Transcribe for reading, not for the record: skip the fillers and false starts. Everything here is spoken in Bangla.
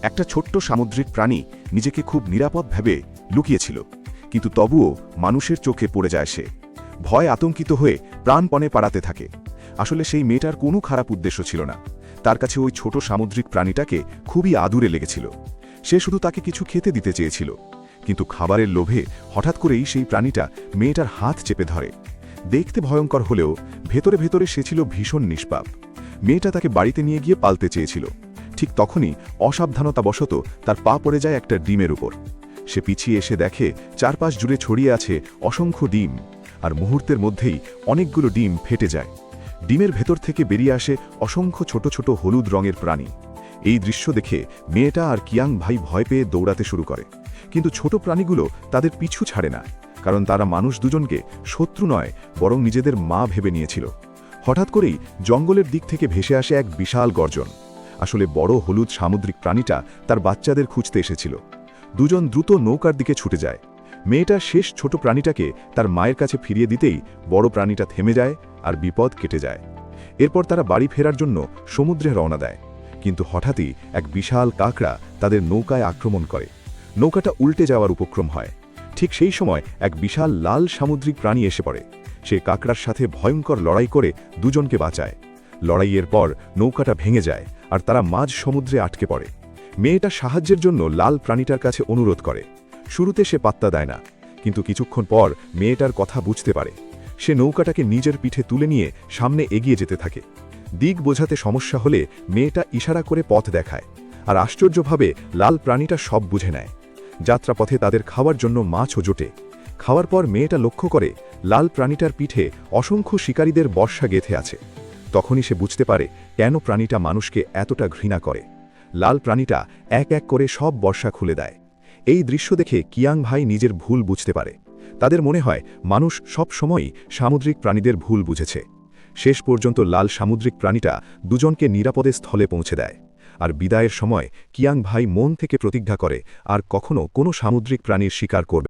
একটা ছোট্ট সামুদ্রিক প্রাণী নিজেকে খুব নিরাপদ ভেবে লুকিয়েছিল, কিন্তু তবুও মানুষের চোখে পড়ে যায় সে। ভয় আতঙ্কিত হয়ে প্রাণপণে পাড়াতে থাকে। আসলে সেই মেয়েটার কোনো খারাপ উদ্দেশ্য ছিল না। তার কাছে ওই ছোট সামুদ্রিক প্রাণীটাকে খুবই আদুরে লেগেছিল। সে শুধু তাকে কিছু খেতে দিতে চেয়েছিল, কিন্তু খাবারের লোভে হঠাৎ করেই সেই প্রাণীটা মেয়েটার হাত চেপে ধরে। দেখতে ভয়ঙ্কর হলেও ভেতরে ভেতরে সে ছিল ভীষণ নিষ্পাপ। মেয়েটা তাকে বাড়িতে নিয়ে গিয়ে পালতে চেয়েছিল। ঠিক তখনই অসাবধানতাবশত তার পা পড়ে যায় একটা ডিমের উপর। সে পিছিয়ে এসে দেখে চারপাশ জুড়ে ছড়িয়ে আছে অসংখ্য ডিম, আর মুহূর্তের মধ্যেই অনেকগুলো ডিম ফেটে যায়। ডিমের ভেতর থেকে বেরিয়ে আসে অসংখ্য ছোট ছোট হলুদ রঙের প্রাণী। এই দৃশ্য দেখে মেয়েটা আর কিয়াং ভাই ভয় পেয়ে দৌড়াতে শুরু করে, কিন্তু ছোট প্রাণীগুলো তাদের পিছু ছাড়ে না, কারণ তারা মানুষ দুজনকে শত্রু নয় বরং নিজেদের মা ভেবে নিয়েছিল। হঠাৎ করেই জঙ্গলের দিক থেকে ভেসে আসে এক বিশাল গর্জন। আসলে বড় হলুদ সামুদ্রিক প্রাণীটা তার বাচ্চাদের খুঁজতে এসেছিল। দুজন দ্রুত নৌকার দিকে ছুটে যায়। মেয়েটা শেষ ছোট প্রাণীটাকে তার মায়ের কাছে ফিরিয়ে দিতেই বড় প্রাণীটা থেমে যায় আর বিপদ কেটে যায়। এরপর তারা বাড়ি ফেরার জন্য সমুদ্রে রওনা দেয়, কিন্তু হঠাৎই এক বিশাল কাঁকড়া তাদের নৌকায় আক্রমণ করে। নৌকাটা উল্টে যাওয়ার উপক্রম হয়। ঠিক সেই সময় এক বিশাল লাল সামুদ্রিক প্রাণী এসে পড়ে। সে কাঁকড়ার সাথে ভয়ঙ্কর লড়াই করে দুজনকে বাঁচায়। লড়াইয়ের পর নৌকাটা ভেঙে যায় আর তারা মাঝ সমুদ্রে আটকে পড়ে। মেয়েটা সাহায্যের জন্য লাল প্রাণীটার কাছে অনুরোধ করে। শুরুতে সে পাত্তা দেয় না, কিন্তু কিছুক্ষণ পর মেয়েটার কথা বুঝতে পারে। সে নৌকাটাকে নিজের পিঠে তুলে নিয়ে সামনে এগিয়ে যেতে থাকে। দিক বোঝাতে সমস্যা হলে মেয়েটা ইশারা করে পথ দেখায়, আর আশ্চর্যভাবে লাল প্রাণীটা সব বুঝে নেয়। যাত্রাপথে তাদের খাওয়ার জন্য মাছও জোটে। খাওয়ার পর মেয়েটা লক্ষ্য করে লাল প্রাণীটার পিঠে অসংখ্য শিকারীদের বর্ষা গেঁথে আছে। তখনই সে বুঝতে পারে কেন প্রাণীটা মানুষকে এতটা ঘৃণা করে। লাল প্রাণীটা এক এক করে সব বর্ষা খুলে দেয়। এই দৃশ্য দেখে কিয়াং ভাই নিজের ভুল বুঝতে পারে। তাদের মনে হয় মানুষ সব সময়ই সামুদ্রিক প্রাণীদের ভুল বুঝেছে। শেষ পর্যন্ত লাল সামুদ্রিক প্রাণীটা দুজনকে নিরাপদে স্থলে পৌঁছে দেয়। আর বিদায়ের সময় কিয়াং ভাই মন থেকে প্রতিজ্ঞা করে আর কখনো কোনো সামুদ্রিক প্রাণীর শিকার করবে